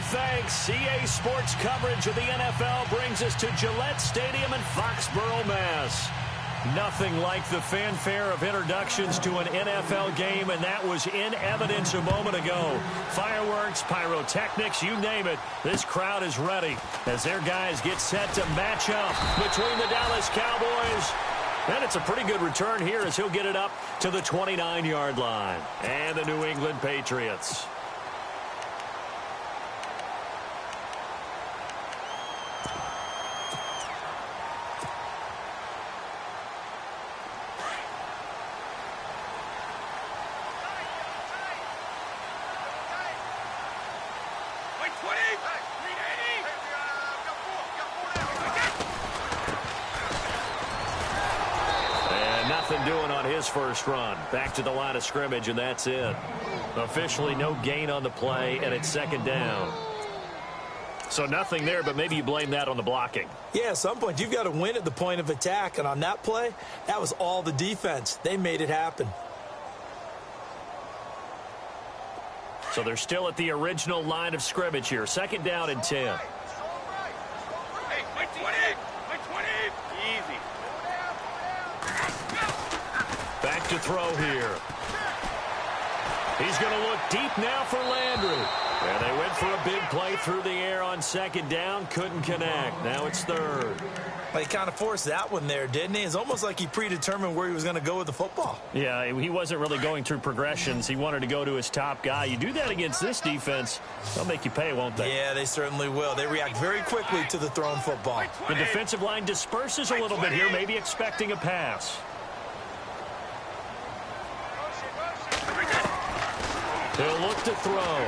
thanks. EA Sports coverage of the NFL brings us to Gillette Stadium in Foxborough, Mass. Nothing like the fanfare of introductions to an NFL game, and that was in evidence a moment ago. Fireworks, pyrotechnics, you name it. This crowd is ready as their guys get set to match up between the Dallas Cowboys. And it's a pretty good return here as he'll get it up to the 29-yard line. And the New England Patriots. Doing on his first run. Back to the line of scrimmage, and that's it. Officially no gain on the play, and it's second down. So nothing there, but maybe you blame that on the blocking. Yeah, at some point you've got to win at the point of attack, and on that play, that was all the defense. They made it happen. So they're still at the original line of scrimmage here. Second down and 10. Back to throw here. He's going to look deep now for Landry. And they went for a big play through the air on second down. Couldn't connect. Now it's third. But he kind of forced that one there, didn't he? It's almost like he predetermined where he was going to go with the football. Yeah, he wasn't really going through progressions. He wanted to go to his top guy. You do that against this defense, they'll make you pay, won't they? Yeah, they certainly will. They react very quickly to the thrown football. The defensive line disperses a little bit here, maybe expecting a pass. He'll look to throw.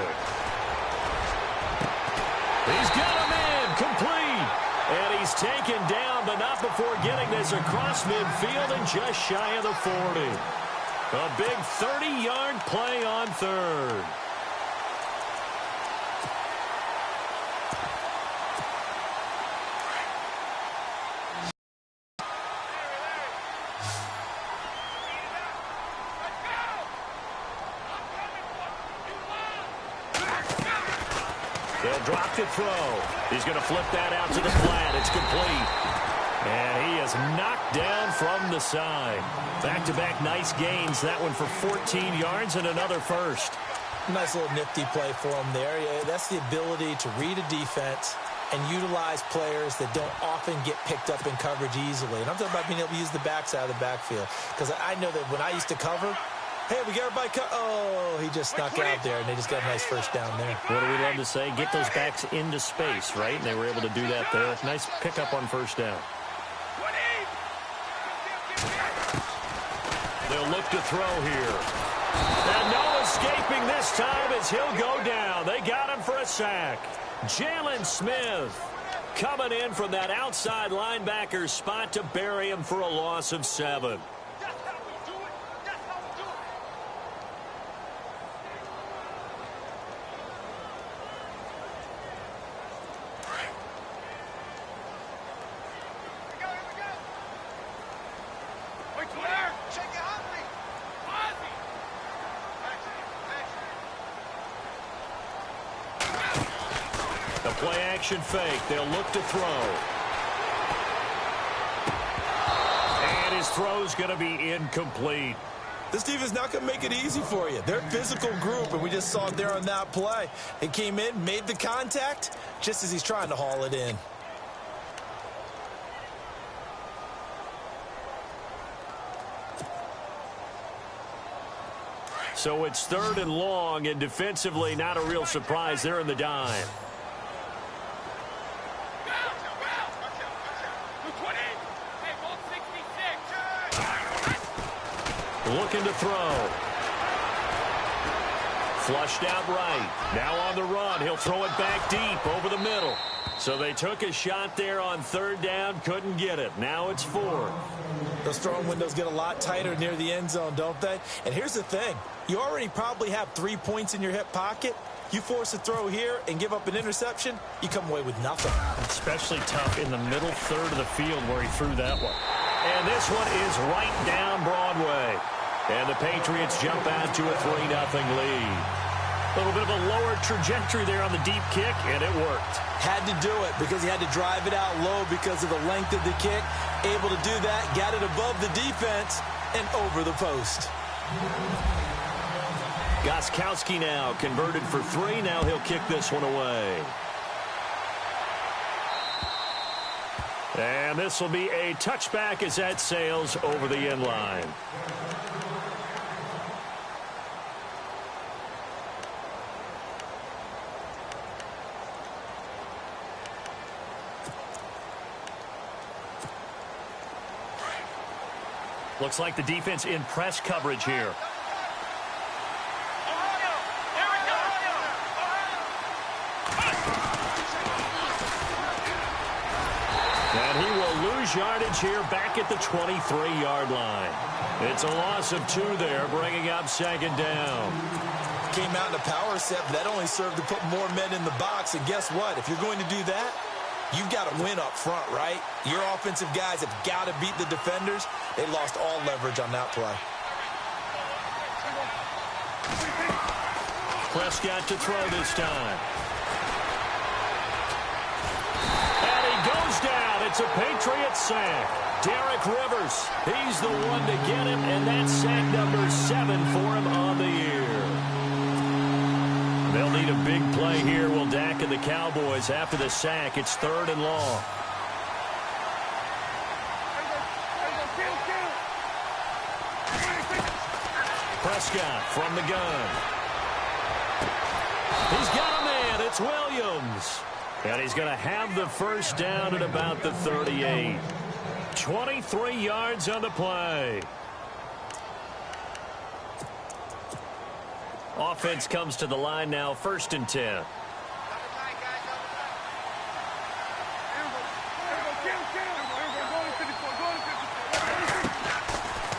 He's got a man complete. And he's taken down, but not before getting this across midfield and just shy of the 40. A big 30-yard play on third. They'll drop the throw. He's going to flip that out to the flat. It's complete. And he is knocked down from the side. Back-to-back nice gains. That one for 14 yards and another first. Nice little nifty play for him there. Yeah, that's the ability to read a defense and utilize players that don't often get picked up in coverage easily. And I'm talking about being able to use the backside of the backfield. Because I know that when I used to cover, hey, we got everybody oh, he just snuck out there, and they just got a nice first down there. What do we love to say? Get those backs into space, right? And they were able to do that there. Nice pickup on first down. They'll look to throw here. And no escaping this time as he'll go down. They got him for a sack. Jalen Smith coming in from that outside linebacker spot to bury him for a loss of 7. Play-action fake. They'll look to throw. And his throw's going to be incomplete. This team is not going to make it easy for you. They're a physical group, and we just saw it there on that play. He came in, made the contact, just as he's trying to haul it in. So it's third and long, and defensively not a real surprise. They're in the dime. Looking to throw. Flushed out right. Now on the run. He'll throw it back deep over the middle. So they took a shot there on third down. Couldn't get it. Now it's 4. Those throwing windows get a lot tighter near the end zone, don't they? And here's the thing. You already probably have 3 points in your hip pocket. You force a throw here and give up an interception, you come away with nothing. Especially tough in the middle third of the field where he threw that one. And this one is right down Broadway. And the Patriots jump out to a 3-0 lead. little bit of a lower trajectory there on the deep kick, and it worked. Had to do it because he had to drive it out low because of the length of the kick. Able to do that, got it above the defense and over the post. Gostkowski now converted for 3. Now he'll kick this one away. And this will be a touchback as that sails over the end line. Looks like the defense in press coverage here. And he will lose yardage here back at the 23-yard line. It's a loss of 2 there, bringing up 2nd down. Came out in a power set, but that only served to put more men in the box. And guess what? If you're going to do that, you've got to win up front, right? Your offensive guys have got to beat the defenders. They lost all leverage on that play. Prescott to throw this time. And he goes down. It's a Patriot sack. Derek Rivers, he's the one to get him, and that's sack number 7 for him on the year. They'll need a big play here, will Dak and the Cowboys. After the sack, it's 3rd and long. Prescott from the gun. He's got a man. It's Williams. And he's going to have the first down at about the 38. 23 yards on the play. Offense comes to the line now, 1st and 10.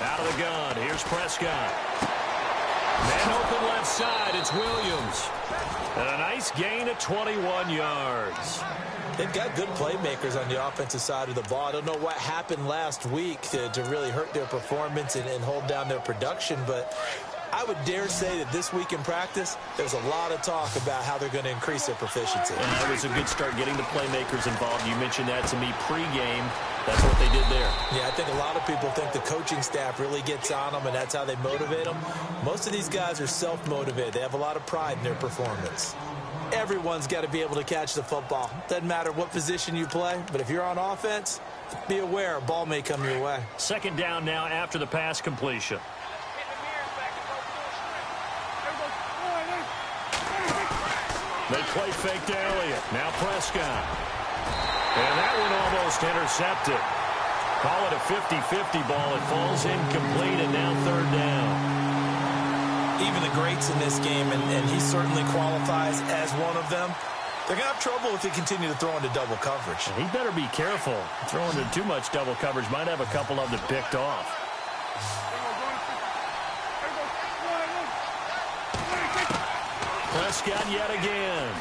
Out of the gun, here's Prescott. Man open left side, it's Williams. And a nice gain of 21 yards. They've got good playmakers on the offensive side of the ball. I don't know what happened last week to really hurt their performance and hold down their production, but I would dare say that this week in practice, there's a lot of talk about how they're going to increase their proficiency. And that was a good start getting the playmakers involved. You mentioned that to me pregame. That's what they did there. Yeah, I think a lot of people think the coaching staff really gets on them, and that's how they motivate them. Most of these guys are self-motivated. They have a lot of pride in their performance. Everyone's got to be able to catch the football. Doesn't matter what position you play, but if you're on offense, be aware a ball may come your way. 2nd down now after the pass completion. They play fake to Elliott. Now Prescott. And that one almost intercepted. Call it a 50-50 ball. It falls incomplete, and now 3rd down. Even the greats in this game, and he certainly qualifies as one of them, they're going to have trouble if they continue to throw into double coverage. He better be careful. Throwing into too much double coverage might have a couple of them picked off. Prescott yet again.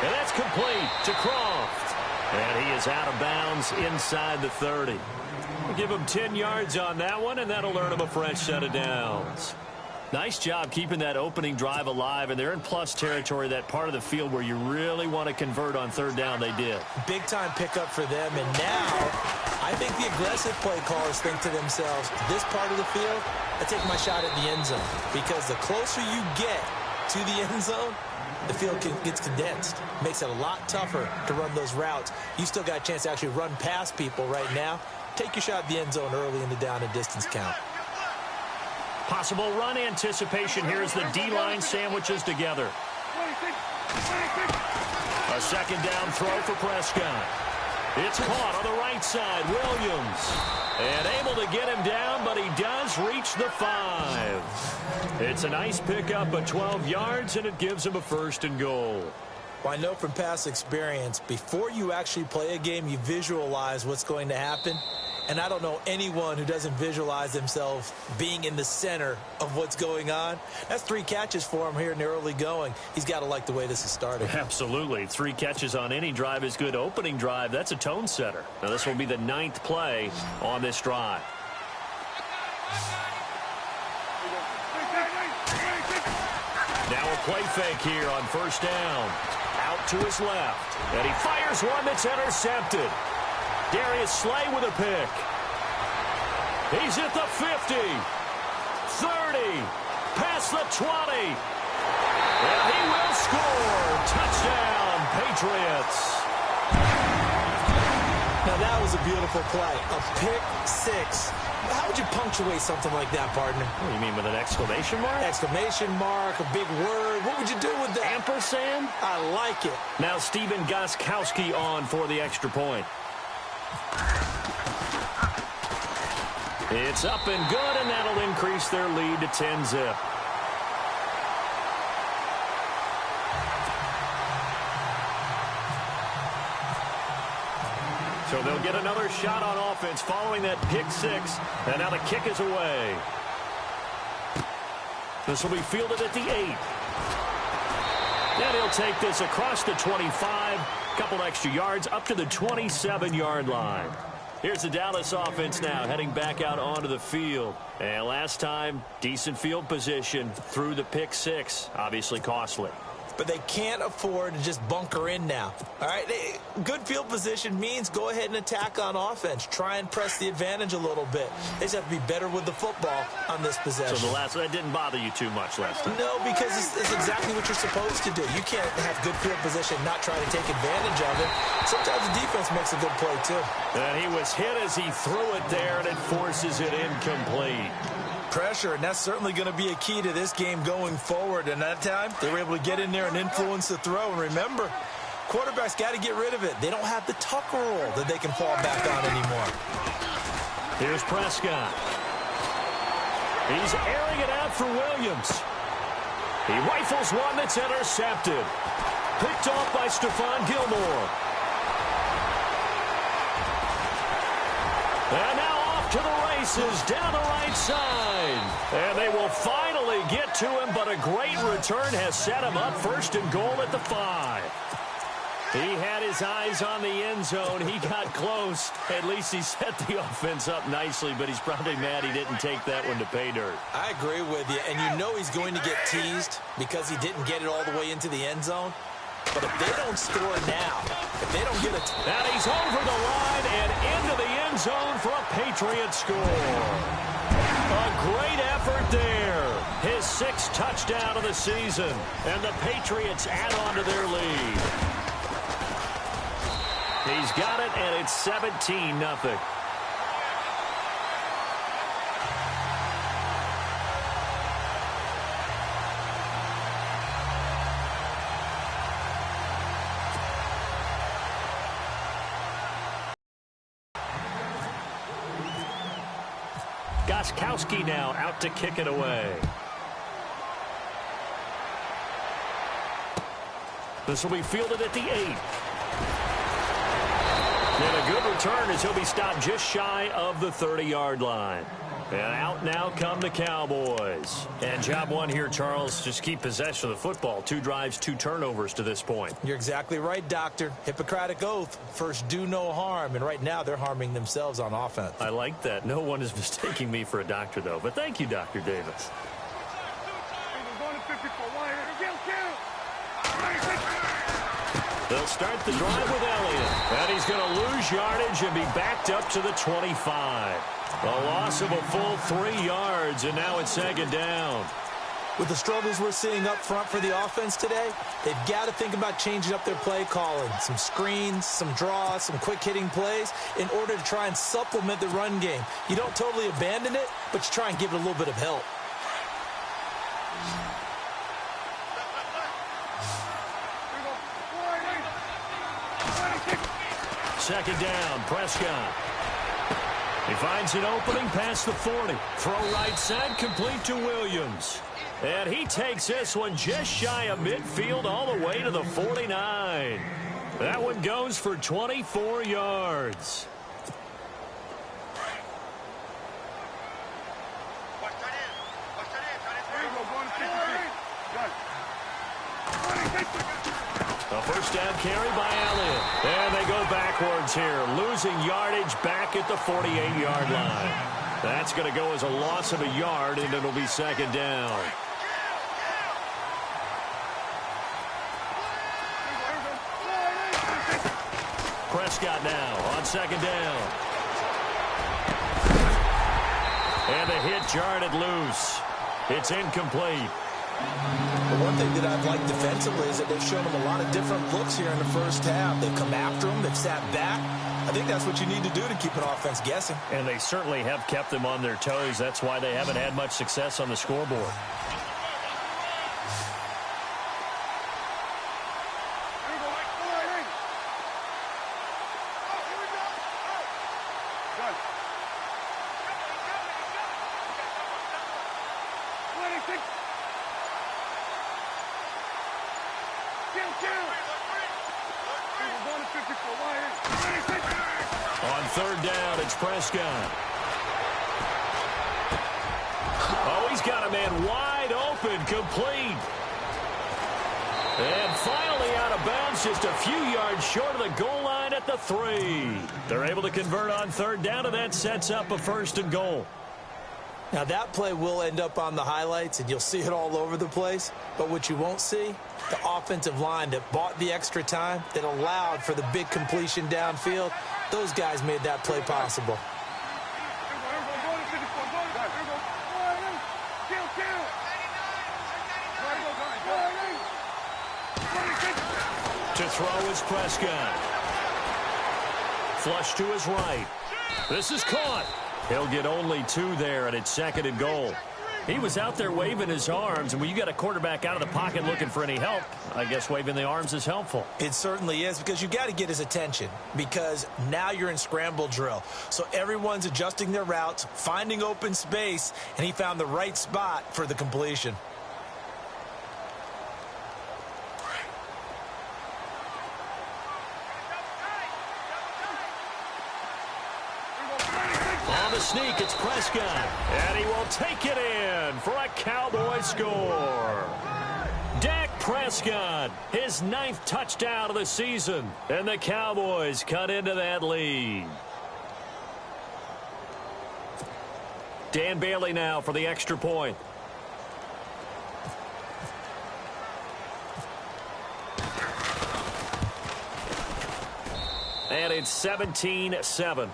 And that's complete to Croft. And he is out of bounds inside the 30. We'll give him 10 yards on that one, and that'll earn him a fresh set of downs. Nice job keeping that opening drive alive, and they're in plus territory, that part of the field where you really want to convert on 3rd down. They did. Big-time pickup for them, and now I think the aggressive play callers think to themselves, this part of the field, I take my shot at the end zone, because the closer you get to the end zone, the field gets condensed. Makes it a lot tougher to run those routes. You still got a chance to actually run past people right now. Take your shot at the end zone early in the down and distance count. Possible run anticipation here as the D-line sandwiches together. A 2nd down throw for Prescott. It's caught on the right side. Williams. And able to get him down, but he does reach the 5. It's a nice pickup of 12 yards, and it gives him a 1st and goal. Well, I know from past experience, before you actually play a game, you visualize what's going to happen. And I don't know anyone who doesn't visualize themselves being in the center of what's going on. That's 3 catches for him here in the early going. He's got to like the way this is starting. Absolutely. 3 catches on any drive is good. Opening drive, that's a tone setter. Now, this will be the 9th play on this drive. Now a play fake here on first down. Out to his left. And he fires one that's intercepted. Darius Slay with a pick. He's at the 50. 30. Past the 20. And he will score. Touchdown, Patriots. Now, that was a beautiful play. A pick six. How would you punctuate something like that, partner? What do you mean, with an exclamation mark? Exclamation mark, a big word. What would you do with that? Ampersand? I like it. Now Stephen Gostkowski on for the extra point. It's up and good, and that'll increase their lead to 10-zip. So they'll get another shot on offense following that pick six. And now the kick is away. This will be fielded at the 8. And he'll take this across the 25. Couple extra yards up to the 27-yard line. Here's the Dallas offense now heading back out onto the field. And last time, decent field position through the pick six. Obviously costly. But they can't afford to just bunker in now. All right, good field position means go ahead and attack on offense. Try and press the advantage a little bit. They just have to be better with the football on this possession. So that didn't bother you too much last time? No, because it's exactly what you're supposed to do. You can't have good field position, not try to take advantage of it. Sometimes the defense makes a good play, too. And he was hit as he threw it there, and it forces it incomplete. Pressure, and that's certainly going to be a key to this game going forward. And that time, they were able to get in there and influence the throw. And remember, quarterbacks got to get rid of it. They don't have the Tucker rule that they can fall back on anymore. Here's Prescott. He's airing it out for Williams. He rifles one that's intercepted. Picked off by Stephon Gilmore. And now off to the races down the right side. And they will finally get to him, but a great return has set him up first and goal at the 5. He had his eyes on the end zone. He got close. At least he set the offense up nicely, but he's probably mad he didn't take that one to pay dirt. I agree with you, and you know he's going to get teased because he didn't get it all the way into the end zone. But if they don't score now, if they don't get it... And he's over the line and into the end zone for a Patriot score. A great effort there. His 6th touchdown of the season. And the Patriots add on to their lead. He's got it, and it's 17-0. Gostkowski now out to kick it away. This will be fielded at the 8. And a good return as he'll be stopped just shy of the 30-yard line. And out now come the Cowboys. And job one here, Charles, just keep possession of the football. 2 drives, 2 turnovers to this point. You're exactly right, Doctor. Hippocratic oath. First, do no harm. And right now, they're harming themselves on offense. I like that. No one is mistaking me for a doctor, though. But thank you, Dr. Davis. They'll start the drive with Elliott. And he's going to lose yardage and be backed up to the 25. A loss of a full 3 yards, and now it's 2nd down. With the struggles we're seeing up front for the offense today, they've got to think about changing up their play calling. Some screens, some draws, some quick-hitting plays in order to try and supplement the run game. You don't totally abandon it, but you try and give it a little bit of help. Second down, Prescott. He finds an opening past the 40. Throw right side, complete to Williams. And he takes this one just shy of midfield all the way to the 49. That one goes for 24 yards. A first down carry by Elliott. And they go backwards here, losing yardage back at the 48-yard line. That's going to go as a loss of a yard, and it'll be 2nd down. Prescott now on second down. And the hit jarred it loose. It's incomplete. The one thing that I've liked defensively is that they've shown them a lot of different looks here in the first half. They've come after them. They've sat back. I think that's what you need to do to keep an offense guessing. And they certainly have kept them on their toes. That's why they haven't had much success on the scoreboard. On third down, it's Prescott. Oh, he's got a man wide open, complete. And finally out of bounds, just a few yards short of the goal line at the 3. They're able to convert on third down, and that sets up a 1st and goal. Now, that play will end up on the highlights, and you'll see it all over the place. But what you won't see, the offensive line that bought the extra time, that allowed for the big completion downfield, those guys made that play possible. To throw is Prescott. Flush to his right. This is caught. He'll get only 2 there, and it's 2nd and goal. He was out there waving his arms, and when you got a quarterback out of the pocket looking for any help, I guess waving the arms is helpful. It certainly is, because you got to get his attention, because now you're in scramble drill. So everyone's adjusting their routes, finding open space, and he found the right spot for the completion. On the sneak, it's Prescott, and he will take it in for a Cowboy score. Dak Prescott, his 9th touchdown of the season, and the Cowboys cut into that lead. Dan Bailey now for the extra point. And it's 17-7.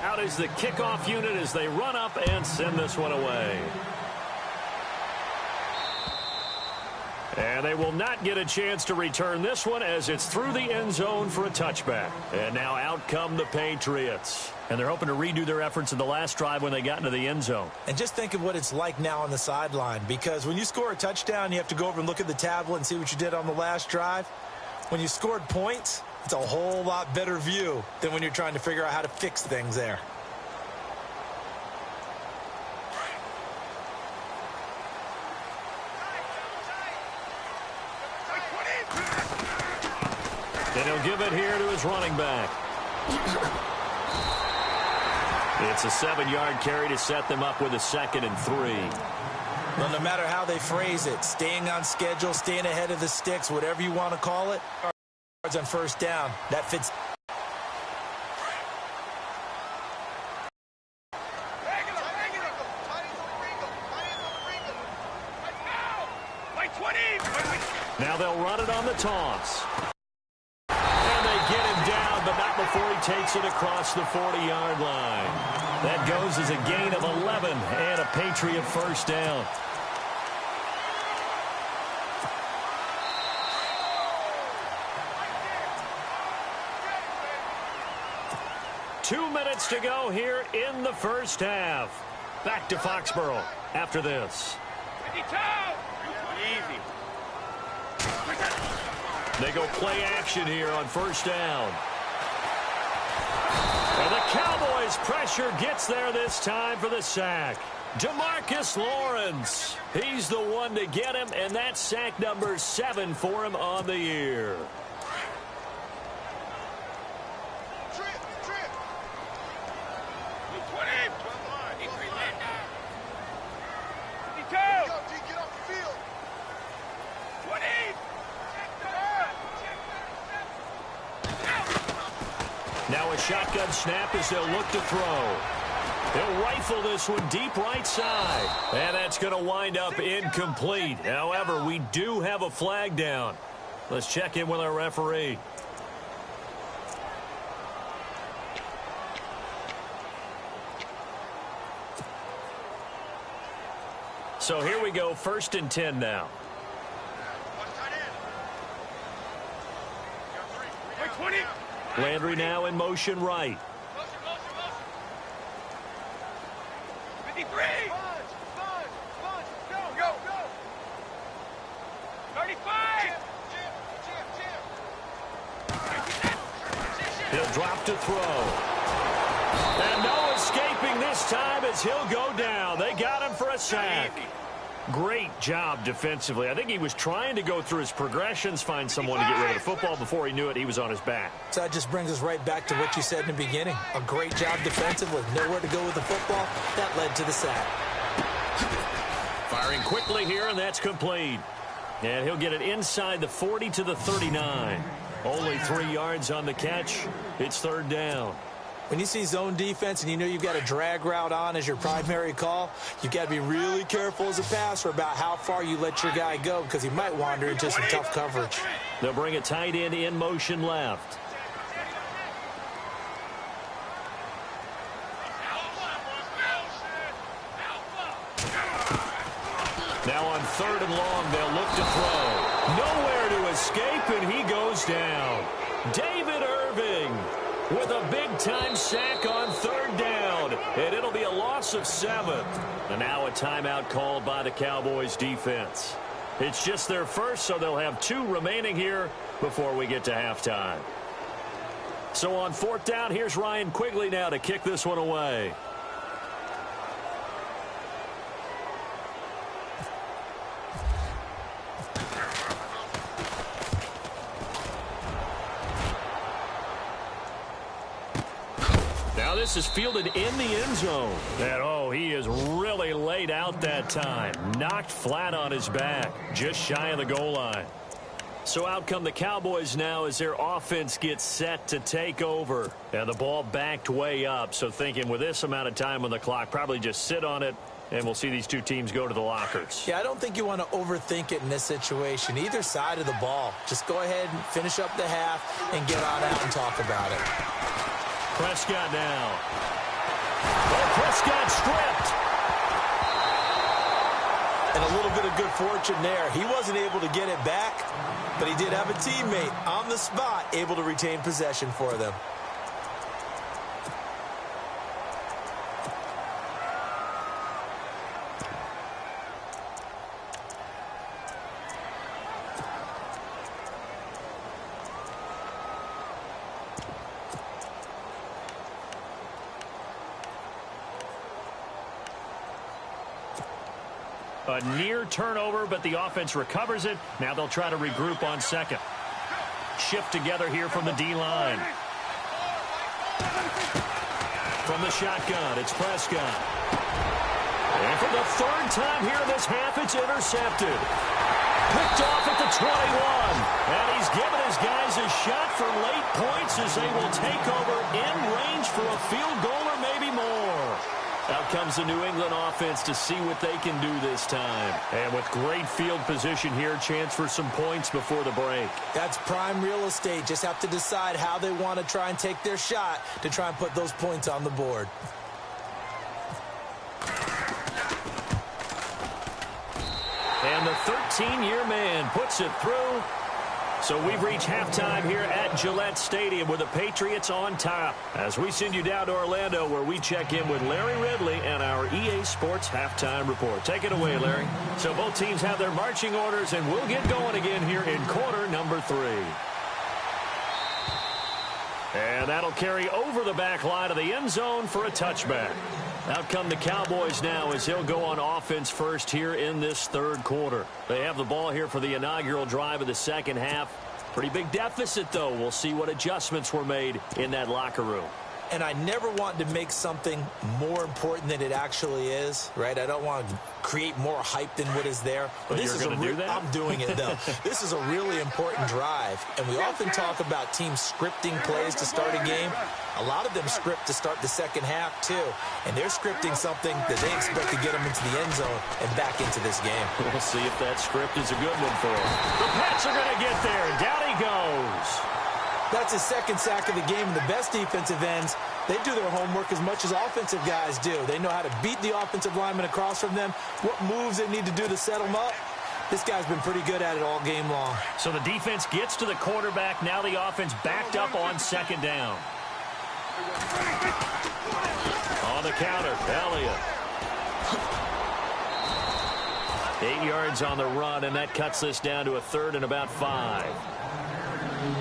Out is the kickoff unit as they run up and send this one away. And they will not get a chance to return this one as it's through the end zone for a touchback. And now out come the Patriots. And they're hoping to redo their efforts in the last drive when they got into the end zone. And just think of what it's like now on the sideline, because when you score a touchdown, you have to go over and look at the tablet and see what you did on the last drive. When you scored points, it's a whole lot better view than when you're trying to figure out how to fix things there. And he'll give it here to his running back. It's a 7-yard carry to set them up with a 2nd and 3. Well, no matter how they phrase it, staying on schedule, staying ahead of the sticks, whatever you want to call it, on first down, that fits. Now they'll run it on the toss. And they get him down, but not before he takes it across the 40-yard line. That goes as a gain of 11 and a Patriot first down. Two minutes to go here in the first half. Back to Foxborough after this. Easy. They go play action here on first down. And the Cowboys' pressure gets there this time for the sack. DeMarcus Lawrence. He's the one to get him, and that's sack number 7 for him on the year. Now a shotgun snap as they'll look to throw. He'll rifle this one deep right side. And that's going to wind up incomplete. However, we do have a flag down. Let's check in with our referee. So here we go, 1st and 10 now. Landry now in motion right. 53. Go. 35. He'll drop to throw. And no escaping this time as he'll go down. They got him for a sack. Great job defensively. I think he was trying to go through his progressions, find someone to get rid of the football. Before he knew it, he was on his back. So that just brings us right back to what you said in the beginning. A great job defensively. Nowhere to go with the football. That led to the sack. Firing quickly here, and that's complete. And he'll get it inside the 40 to the 39. Only 3 yards on the catch. It's 3rd down. When you see zone defense and you know you've got a drag route on as your primary call, you've got to be really careful as a passer about how far you let your guy go because he might wander into some tough coverage. They'll bring a tight end in motion left. Now on 3rd and long, they'll look to throw. Nowhere to escape, and he goes down. David Irving with a big-time sack on 3rd down. And it'll be a loss of 7. And now a timeout called by the Cowboys defense. It's just their first, so they'll have 2 remaining here before we get to halftime. So on 4th down, here's Ryan Quigley now to kick this one away. This is fielded in the end zone. And, he is really laid out that time. Knocked flat on his back. Just shy of the goal line. So out come the Cowboys now as their offense gets set to take over. And the ball backed way up. So thinking with this amount of time on the clock, probably just sit on it. And we'll see these 2 teams go to the lockers. Yeah, I don't think you want to overthink it in this situation. Either side of the ball. Just go ahead and finish up the half and get on out and talk about it. Prescott now. Prescott stripped. And a little bit of good fortune there. He wasn't able to get it back, but he did have a teammate on the spot able to retain possession for them. A near turnover, but the offense recovers it. Now they'll try to regroup on 2nd. Shift together here from the D-line. From the shotgun, it's Prescott. And for the 3rd time here in this half, it's intercepted. Picked off at the 21. And he's given his guys a shot for late points as they will take over in range for a field goal or maybe more. Out comes the New England offense to see what they can do this time. And with great field position here, chance for some points before the break. That's prime real estate. Just have to decide how they want to try and take their shot to try and put those points on the board. And the 13-year man puts it through. So we've reached halftime here at Gillette Stadium with the Patriots on top. As we send you down to Orlando where we check in with Larry Ridley and our EA Sports Halftime Report. Take it away, Larry. So both teams have their marching orders, and we'll get going again here in quarter number 3. And that'll carry over the back line of the end zone for a touchback. Out come the Cowboys now as he'll go on offense first here in this 3rd quarter. They have the ball here for the inaugural drive of the 2nd half. Pretty big deficit, though. We'll see what adjustments were made in that locker room. and I never want to make something more important than it actually is, right? I don't want to create more hype than what is there. But this is going to do that? I'm doing it, though. This is a really important drive, and we often talk about teams scripting plays to start a game. A lot of them script to start the second half, too, and they're scripting something that they expect to get them into the end zone and back into this game. We'll see if that script is a good one for them. The Pats are going to get there, and down he goes. That's his second sack of the game, and the best defensive ends, they do their homework as much as offensive guys do. They know how to beat the offensive lineman across from them, what moves they need to do to set them up. This guy's been pretty good at it all game long. So the defense gets to the quarterback. Now the offense backed up on second down. On the counter, Elliott. 8 yards on the run, and that cuts this down to a third and about 5.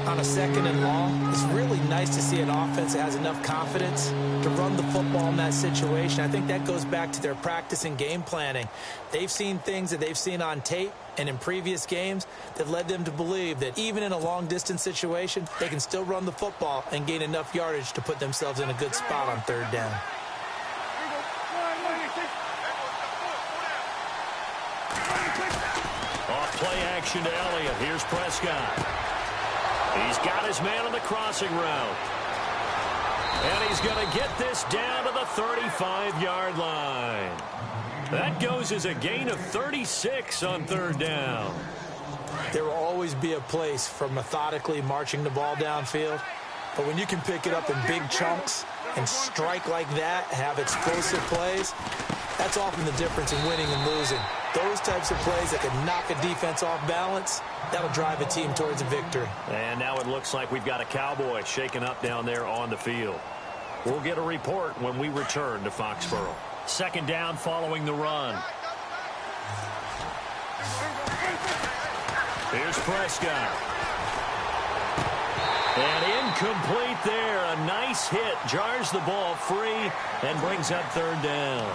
On a second and long, it's really nice to see an offense that has enough confidence to run the football in that situation. I think that goes back to their practice and game planning. They've seen things that they've seen on tape and in previous games that led them to believe that even in a long-distance situation, they can still run the football and gain enough yardage to put themselves in a good spot on third down. Off play action to Elliott. Here's Prescott. He's got his man on the crossing route. And he's going to get this down to the 35-yard line. That goes as a gain of 36 on third down. There will always be a place for methodically marching the ball downfield. But when you can pick it up in big chunks and strike like that, have explosive plays, that's often the difference in winning and losing. Those types of plays that can knock a defense off balance, that'll drive a team towards a victory. And now it looks like we've got a Cowboy shaken up down there on the field. We'll get a report when we return to Foxborough. Second down following the run. Here's Prescott. And incomplete there. A nice hit. Jars the ball free and brings up third down.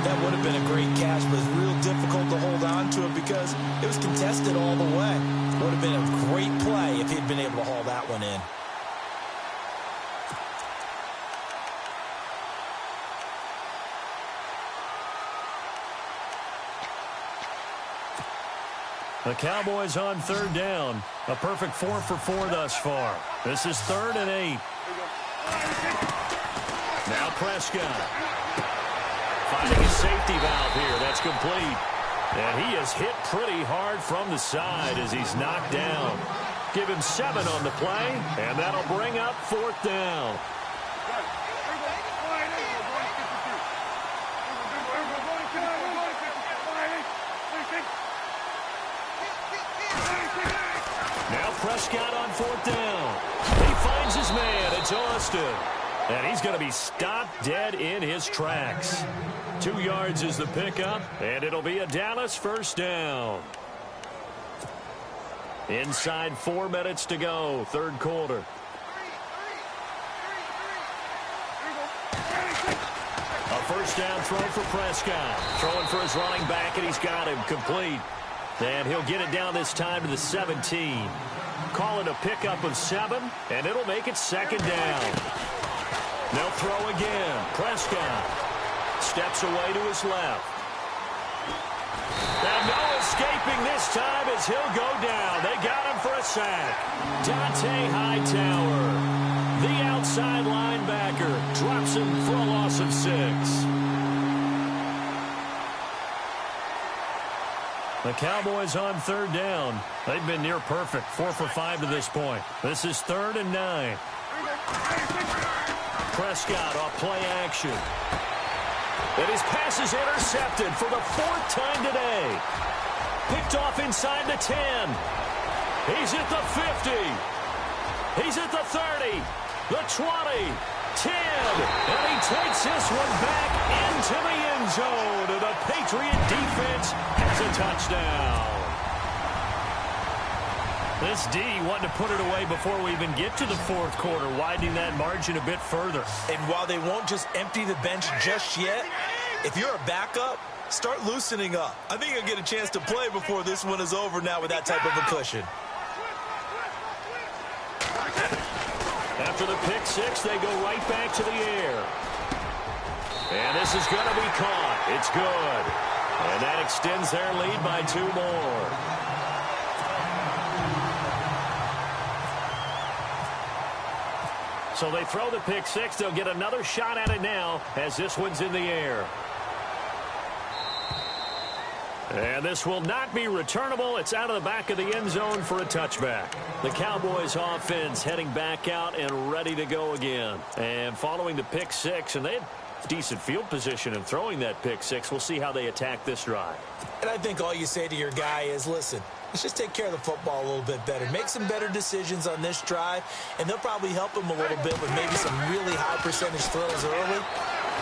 That would have been a great catch, but it's real difficult to hold on to it because it was contested all the way. Would have been a great play if he'd been able to haul that one in. The Cowboys on third down. A perfect 4 for 4 thus far. This is 3rd and 8. Now Prescott. Finding a safety valve here. That's complete. And he is hit pretty hard from the side as he's knocked down. Give him 7 on the play, and that'll bring up 4th down. Now Prescott on 4th down. He finds his man. It's Austin. And he's going to be stopped dead in his tracks. 2 yards is the pickup, and it'll be a Dallas first down. Inside 4 minutes to go, third quarter. A first down throw for Prescott. Throwing for his running back, and he's got him complete. And he'll get it down this time to the 17. Call it a pickup of 7, and it'll make it second down. They'll throw again. Prescott steps away to his left. And no escaping this time as he'll go down. They got him for a sack. Dante Hightower, the outside linebacker, drops him for a loss of 6. The Cowboys on third down. They've been near perfect, 4 for 5 to this point. This is 3rd and 9. Prescott off play action. And his pass is intercepted for the 4th time today. Picked off inside the 10. He's at the 50. He's at the 30. The 20. 10. And he takes this one back into the end zone. And the Patriot defense has a touchdown. This D wanting to put it away before we even get to the 4th quarter, widening that margin a bit further. And while they won't just empty the bench just yet, if you're a backup, start loosening up. I think you'll get a chance to play before this one is over now with that type of a cushion. After the pick six, they go right back to the air. And this is going to be caught. It's good. And that extends their lead by 2 more. So they throw the pick six. They'll get another shot at it now as this one's in the air. And this will not be returnable. It's out of the back of the end zone for a touchback. The Cowboys offense heading back out and ready to go again. And following the pick six, and they had decent field position in throwing that pick six. We'll see how they attack this drive. And I think all you say to your guy is, listen, let's just take care of the football a little bit better. Make some better decisions on this drive, and they'll probably help him a little bit with maybe some really high percentage throws early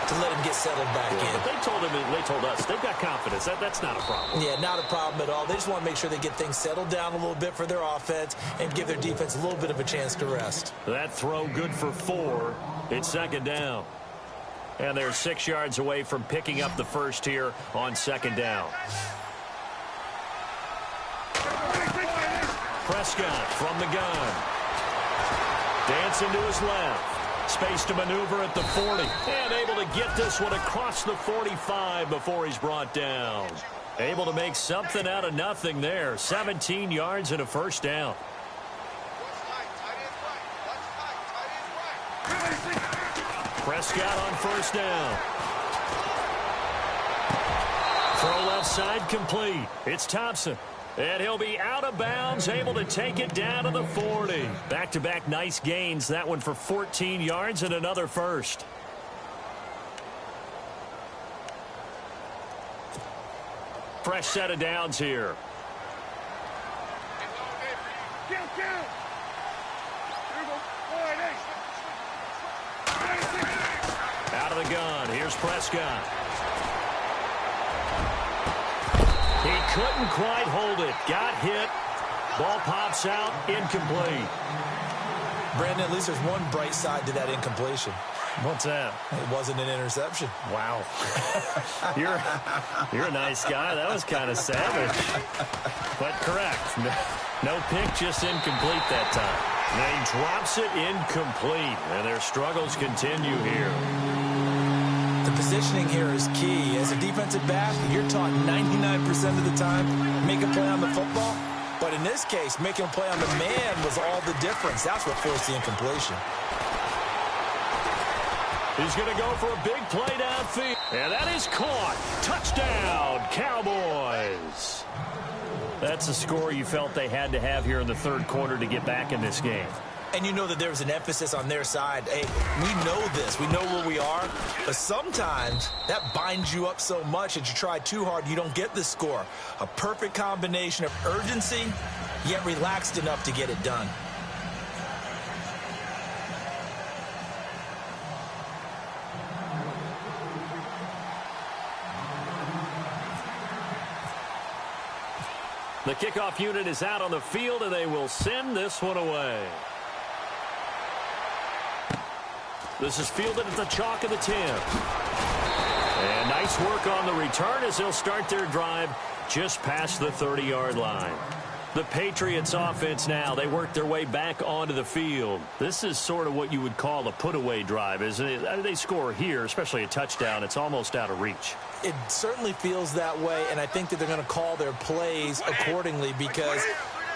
to let him get settled back in. But they told him, and they told us, they've got confidence. That's not a problem. Yeah, not a problem at all. They just want to make sure they get things settled down a little bit for their offense and give their defense a little bit of a chance to rest. That throw good for 4. It's second down. And they're 6 yards away from picking up the first here on second down. Prescott from the gun. Dancing to his left. Space to maneuver at the 40. And able to get this one across the 45 before he's brought down. Able to make something out of nothing there. 17 yards and a first down. Prescott on first down. Throw left side complete. It's Thompson. And he'll be out of bounds, able to take it down to the 40. Back-to-back nice gains. That one for 14 yards and another first. Fresh set of downs here. Out of the gun. Here's Prescott. He couldn't quite hold it. Got hit. Ball pops out. Incomplete. Brandon, at least there's one bright side to that incompletion. What's that? It wasn't an interception. Wow. You're a nice guy. That was kind of savage. But correct. No pick, just incomplete that time. And he drops it incomplete. And their struggles continue here. The positioning here is key. As a defensive back, you're taught 99% of the time, make a play on the football. But in this case, making a play on the man was all the difference. That's what forced the incompletion. He's going to go for a big play downfield. And that is caught. Touchdown, Cowboys. That's the score you felt they had to have here in the third quarter to get back in this game. And you know that there was an emphasis on their side. Hey, we know this. We know where we are. But sometimes that binds you up so much that you try too hard, you don't get the score. A perfect combination of urgency, yet relaxed enough to get it done. The kickoff unit is out on the field, and they will send this one away. This is fielded at the chalk of the 10. And nice work on the return as they'll start their drive just past the 30-yard line. The Patriots offense now, they work their way back onto the field. This is sort of what you would call a put-away drive, isn't it? They score here, especially a touchdown. It's almost out of reach. It certainly feels that way, and I think that they're going to call their plays accordingly because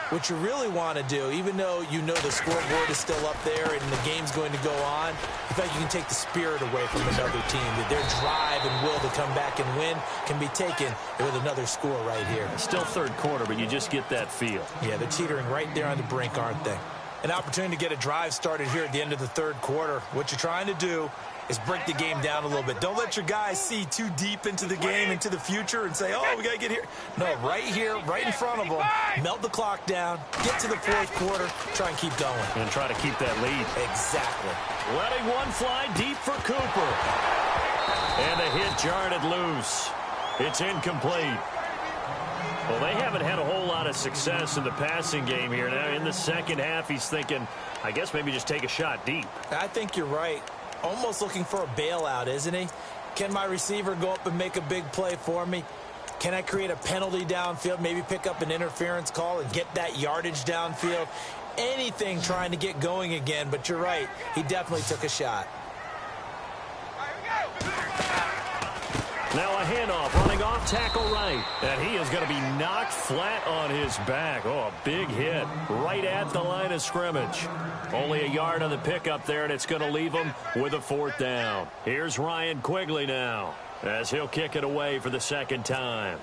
what you really want to do, even though you know the scoreboard is still up there and the game's going to go on, in fact, you can take the spirit away from another team. That their drive and will to come back and win can be taken with another score right here. Still third quarter, but you just get that feel. Yeah, they're teetering right there on the brink, aren't they? An opportunity to get a drive started here at the end of the third quarter. What you're trying to do is break the game down a little bit. Don't let your guys see too deep into the game, into the future, and say, oh, we got to get here. No, right here, right in front of them. Melt the clock down, get to the fourth quarter, try and keep going. And try to keep that lead. Exactly. Letting one fly deep for Cooper. And the hit jarred it loose. It's incomplete. Well, they haven't had a whole lot of success in the passing game here. Now, in the second half, he's thinking, I guess maybe just take a shot deep. I think you're right. Almost looking for a bailout, isn't he? Can my receiver go up and make a big play for me? Can I create a penalty downfield, maybe pick up an interference call and get that yardage downfield? anything trying to get going again, but you're right. He definitely took a shot. Now a handoff, running off tackle right. And he is going to be knocked flat on his back. Oh, a big hit right at the line of scrimmage. Only a yard on the pickup there, and it's going to leave him with a 4th down. Here's Ryan Quigley now, as he'll kick it away for the 2nd time.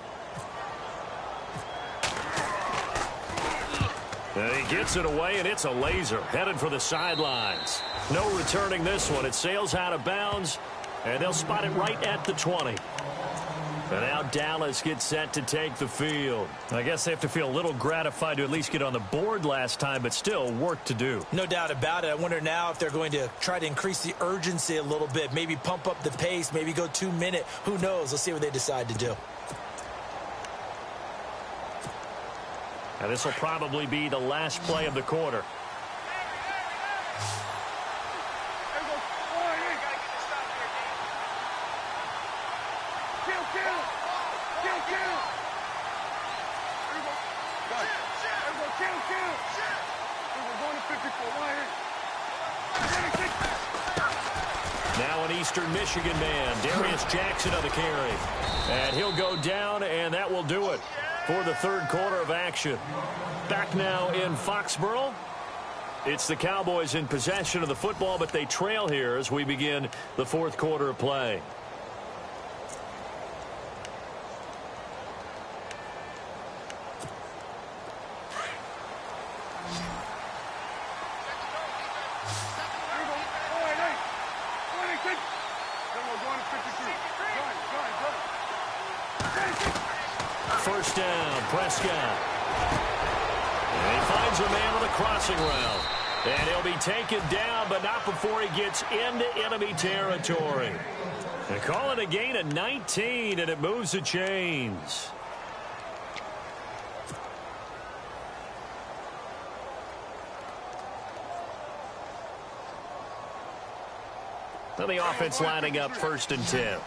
And he gets it away, and it's a laser, headed for the sidelines. No returning this one. It sails out of bounds, and they'll spot it right at the 20. And now Dallas gets set to take the field. I guess they have to feel a little gratified to at least get on the board last time, but still work to do. No doubt about it. I wonder now if they're going to try to increase the urgency a little bit, maybe pump up the pace, maybe go 2-minute. Who knows? Let's see what they decide to do. Now this will probably be the last play of the quarter. Now an Eastern Michigan man, Darius Jackson on the carry. And he'll go down, and that will do it for the 3rd quarter of action. Back now in Foxborough. It's the Cowboys in possession of the football, but they trail here as we begin the 4th quarter of play. First down, Prescott. And he finds a man on the crossing route. And he'll be taken down, but not before he gets into enemy territory. They call it a gain of 19, and it moves the chains. Now the offense lining up 1st and 10.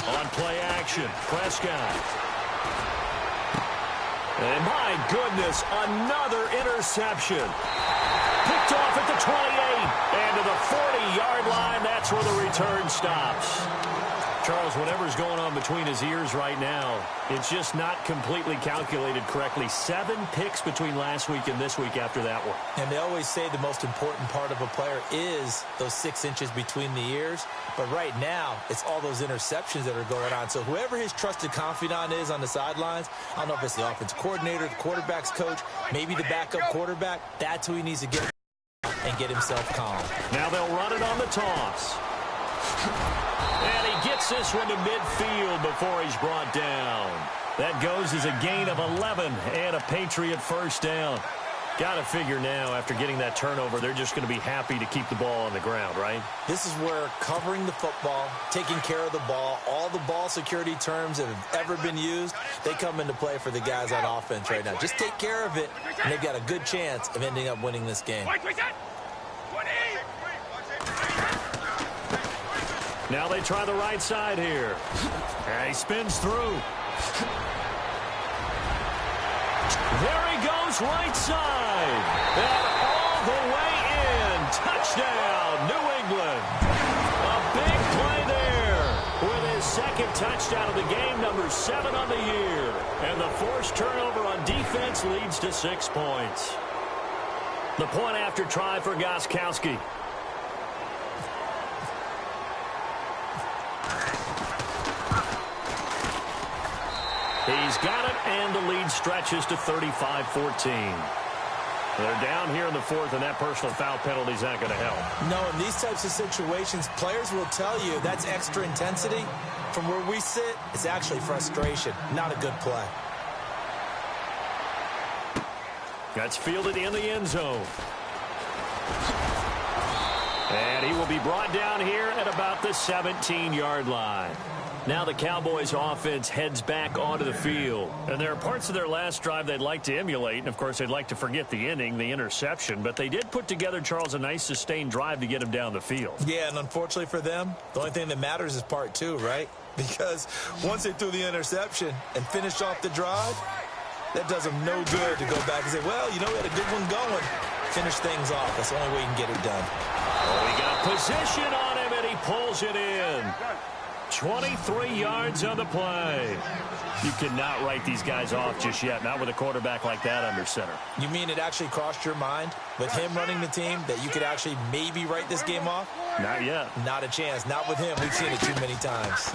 On play action, Prescott. And my goodness, another interception. Picked off at the 28 and to the 40-yard line. That's where the return stops. Charles, whatever's going on between his ears right now, it's just not completely calculated correctly. 7 picks between last week and this week after that one. And they always say the most important part of a player is those 6 inches between the ears. But right now, it's all those interceptions that are going on. So whoever his trusted confidant is on the sidelines, I don't know if it's the offensive coordinator, the quarterback's coach, maybe the backup quarterback, that's who he needs to get and get himself calm. Now they'll run it on the toss. And he gets this one to midfield before he's brought down. That goes as a gain of 11 and a Patriot 1st down. Got to figure now, after getting that turnover, they're just going to be happy to keep the ball on the ground, right? This is where covering the football, taking care of the ball, all the ball security terms that have ever been used, they come into play for the guys on offense right now. Just take care of it, and they've got a good chance of ending up winning this game. Now they try the right side here. And he spins through. There he goes, right side. And all the way in. Touchdown, New England. A big play there with his 2nd touchdown of the game, number 7 on the year. And the forced turnover on defense leads to 6 points. The point after try for Gostkowski. He's got it, and the lead stretches to 35-14. They're down here in the 4th, and that personal foul penalty is not going to help. No, in these types of situations, players will tell you that's extra intensity. From where we sit, it's actually frustration, not a good play. That's fielded in the end zone. And he will be brought down here at about the 17-yard line. Now the Cowboys offense heads back onto the field. And there are parts of their last drive they'd like to emulate. And, of course, they'd like to forget the inning, the interception. But they did put together, Charles, a nice sustained drive to get him down the field. Yeah, and unfortunately for them, the only thing that matters is part two, right? Because once they threw the interception and finished off the drive, that does them no good to go back and say, well, you know, we had a good one going. Finish things off. That's the only way you can get it done. Oh, he got position on him, and he pulls it in. 23 yards on the play. You cannot write these guys off just yet, not with a quarterback like that under center. You mean it actually crossed your mind with him running the team that you could actually maybe write this game off? Not yet. Not a chance. Not with him. We've seen it too many times.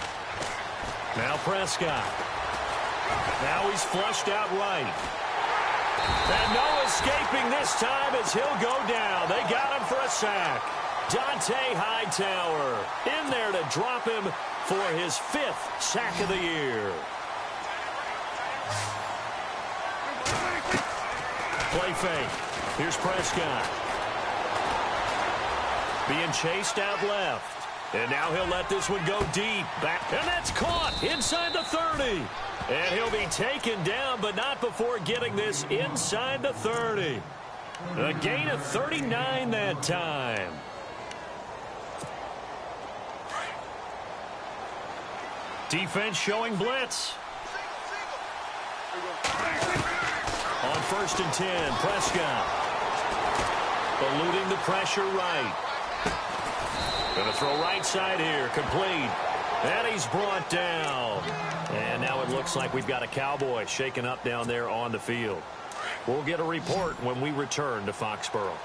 Now Prescott. Now he's flushed out right. And no escaping this time as he'll go down. They got him for a sack. Dante Hightower in there to drop him for his 5th sack of the year. Play fake. Here's Prescott. Being chased out left. And now he'll let this one go deep. Back, and that's caught inside the 30. And he'll be taken down, but not before getting this inside the 30. A gain of 39 that time. Defense showing blitz. On 1st and 10, Prescott. Eluding the pressure right. Going to throw right side here, complete. And he's brought down. And now it looks like we've got a Cowboy shaken up down there on the field. We'll get a report when we return to Foxborough.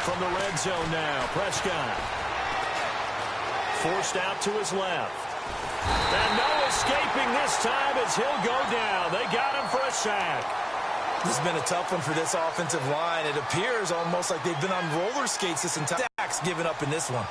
From the red zone now, Prescott. Forced out to his left. And no escaping this time as he'll go down. They got him for a sack. This has been a tough one for this offensive line. It appears almost like they've been on roller skates this entire. Given up in this one.